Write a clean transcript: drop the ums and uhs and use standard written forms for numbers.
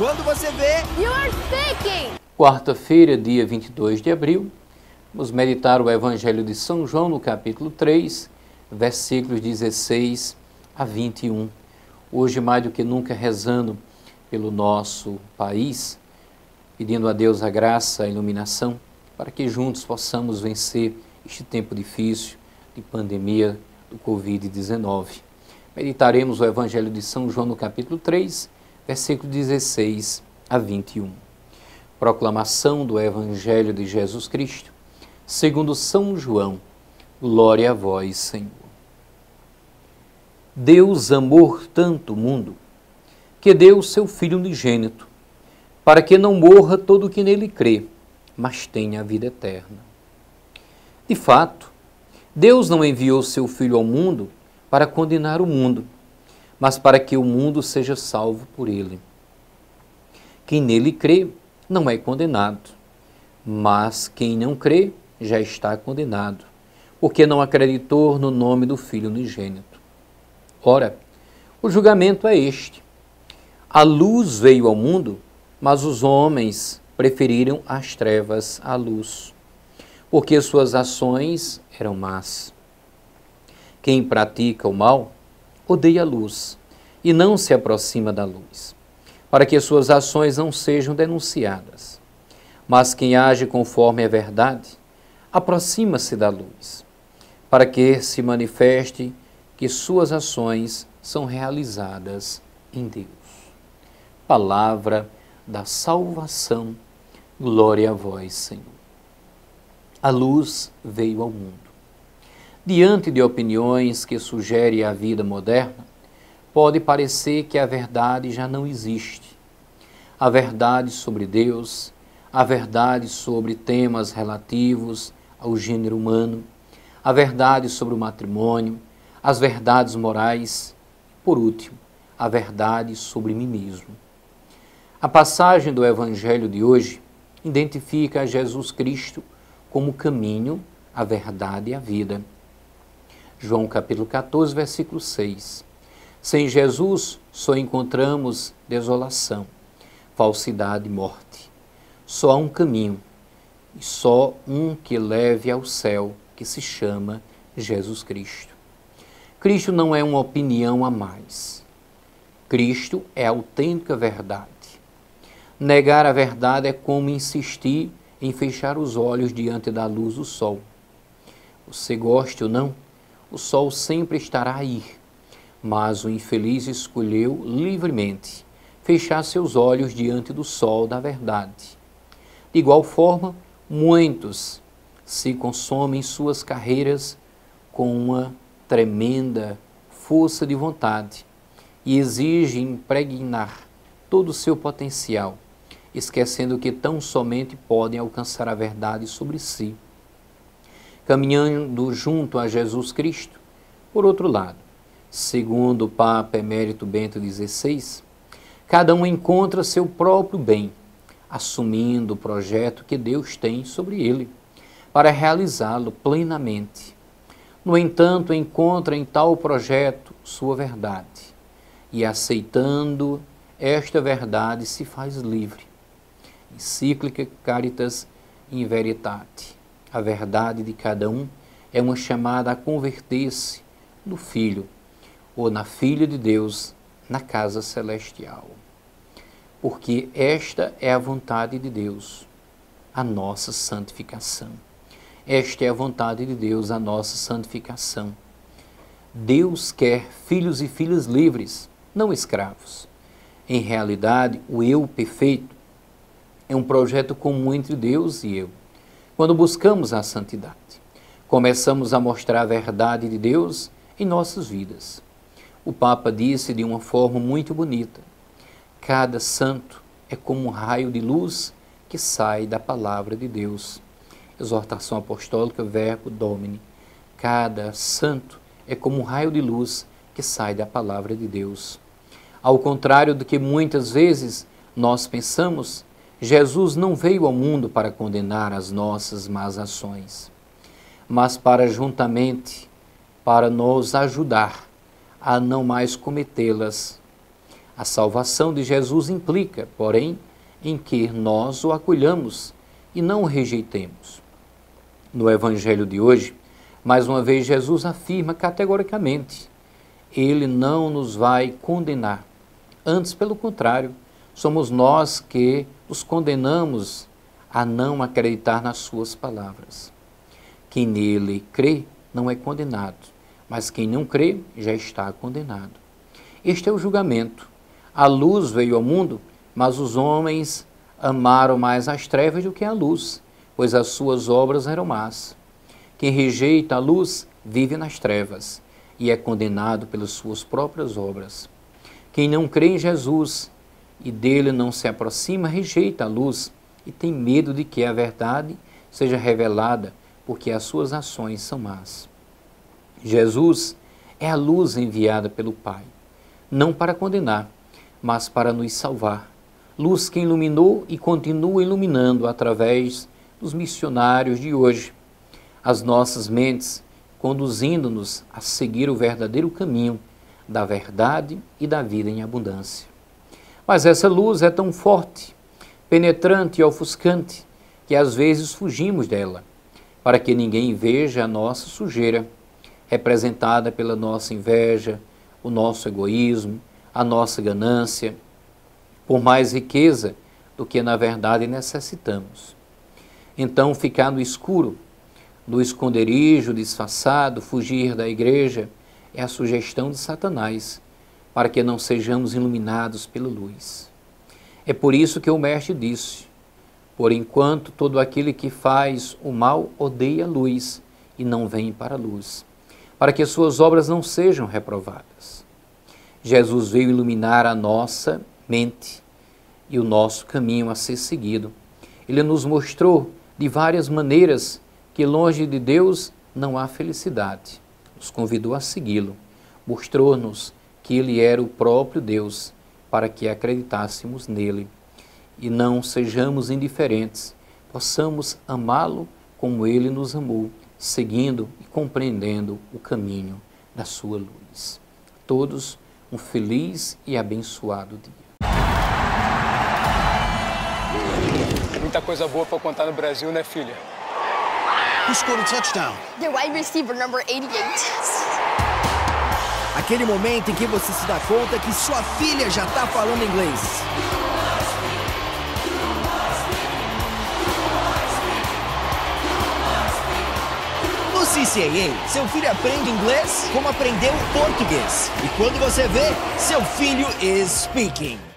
Quando você vê... You're thinking. Quarta-feira, dia 22 de abril, vamos meditar o Evangelho de São João no capítulo 3, versículos 16 a 21. Hoje, mais do que nunca, rezando pelo nosso país, pedindo a Deus a graça, a iluminação, para que juntos possamos vencer este tempo difícil de pandemia do Covid-19. Meditaremos o Evangelho de São João no capítulo 3, versículos 16 a 21. Proclamação do Evangelho de Jesus Cristo, segundo São João. Glória a vós, Senhor. Deus amou tanto o mundo, que deu o seu Filho unigênito, para que não morra todo o que nele crê, mas tenha a vida eterna. De fato, Deus não enviou seu Filho ao mundo para condenar o mundo, mas para que o mundo seja salvo por ele. Quem nele crê não é condenado, mas quem não crê já está condenado, porque não acreditou no nome do Filho unigênito. Ora, o julgamento é este: a luz veio ao mundo, mas os homens preferiram as trevas à luz, porque suas ações eram más. Quem pratica o mal odeia a luz e não se aproxima da luz, para que suas ações não sejam denunciadas. Mas quem age conforme a verdade, aproxima-se da luz, para que se manifeste que suas ações são realizadas em Deus. Palavra da salvação, glória a vós, Senhor. A luz veio ao mundo. Diante de opiniões que sugerem a vida moderna, pode parecer que a verdade já não existe. A verdade sobre Deus, a verdade sobre temas relativos ao gênero humano, a verdade sobre o matrimônio, as verdades morais e, por último, a verdade sobre mim mesmo. A passagem do Evangelho de hoje identifica a Jesus Cristo como o caminho, a verdade e a vida. João capítulo 14, versículo 6. Sem Jesus só encontramos desolação, falsidade e morte. Só há um caminho, e só um que leve ao céu, que se chama Jesus Cristo. Cristo não é uma opinião a mais. Cristo é a autêntica verdade. Negar a verdade é como insistir em fechar os olhos diante da luz do sol. Você goste ou não, o sol sempre estará aí, mas o infeliz escolheu livremente fechar seus olhos diante do sol da verdade. De igual forma, muitos se consomem em suas carreiras com uma tremenda força de vontade e exigem impregnar todo o seu potencial, esquecendo que tão somente podem alcançar a verdade sobre si. Caminhando junto a Jesus Cristo, por outro lado, segundo o Papa Emérito Bento XVI, cada um encontra seu próprio bem, assumindo o projeto que Deus tem sobre ele, para realizá-lo plenamente. No entanto, encontra em tal projeto sua verdade, e aceitando esta verdade se faz livre. Encíclica Caritas in Veritate. A verdade de cada um é uma chamada a converter-se no Filho ou na Filha de Deus na casa celestial. Porque esta é a vontade de Deus, a nossa santificação. Esta é a vontade de Deus, a nossa santificação. Deus quer filhos e filhas livres, não escravos. Em realidade, o eu perfeito é um projeto comum entre Deus e eu. Quando buscamos a santidade, começamos a mostrar a verdade de Deus em nossas vidas. O Papa disse de uma forma muito bonita: cada santo é como um raio de luz que sai da palavra de Deus. Exortação Apostólica Verbo Domini. Cada santo é como um raio de luz que sai da palavra de Deus. Ao contrário do que muitas vezes nós pensamos, Jesus não veio ao mundo para condenar as nossas más ações, mas para nos ajudar a não mais cometê-las, A salvação de Jesus implica, porém, em que nós o acolhamos e não o rejeitemos. No Evangelho de hoje, mais uma vez Jesus afirma categoricamente: Ele não nos vai condenar. Antes, pelo contrário, somos nós que os condenamos a não acreditar nas suas palavras. Quem nele crê não é condenado, mas quem não crê já está condenado. Este é o julgamento. A luz veio ao mundo, mas os homens amaram mais as trevas do que a luz, pois as suas obras eram más. Quem rejeita a luz vive nas trevas e é condenado pelas suas próprias obras. Quem não crê em Jesus e dele não se aproxima, rejeita a luz e tem medo de que a verdade seja revelada, porque as suas ações são más. Jesus é a luz enviada pelo Pai, não para condenar, mas para nos salvar. Luz que iluminou e continua iluminando através dos missionários de hoje as nossas mentes, conduzindo-nos a seguir o verdadeiro caminho da verdade e da vida em abundância. Mas essa luz é tão forte, penetrante e ofuscante, que às vezes fugimos dela, para que ninguém veja a nossa sujeira, representada pela nossa inveja, o nosso egoísmo, a nossa ganância, por mais riqueza do que na verdade necessitamos. Então, ficar no escuro, no esconderijo disfarçado, fugir da igreja, é a sugestão de Satanás, para que não sejamos iluminados pela luz. É por isso que o Mestre disse: por enquanto todo aquele que faz o mal odeia a luz e não vem para a luz, para que suas obras não sejam reprovadas. Jesus veio iluminar a nossa mente e o nosso caminho a ser seguido. Ele nos mostrou de várias maneiras que longe de Deus não há felicidade. Nos convidou a segui-lo, mostrou-nos que Ele era o próprio Deus, para que acreditássemos nele e não sejamos indiferentes, possamos amá-lo como Ele nos amou, seguindo e compreendendo o caminho da sua luz. Todos um feliz e abençoado dia. Muita coisa boa para contar no Brasil, né, filha? Who scored a touchdown? The wide receiver, number 88. Aquele momento em que você se dá conta que sua filha já está falando inglês. No CCAA, seu filho aprende inglês como aprendeu português. E quando você vê, seu filho is speaking.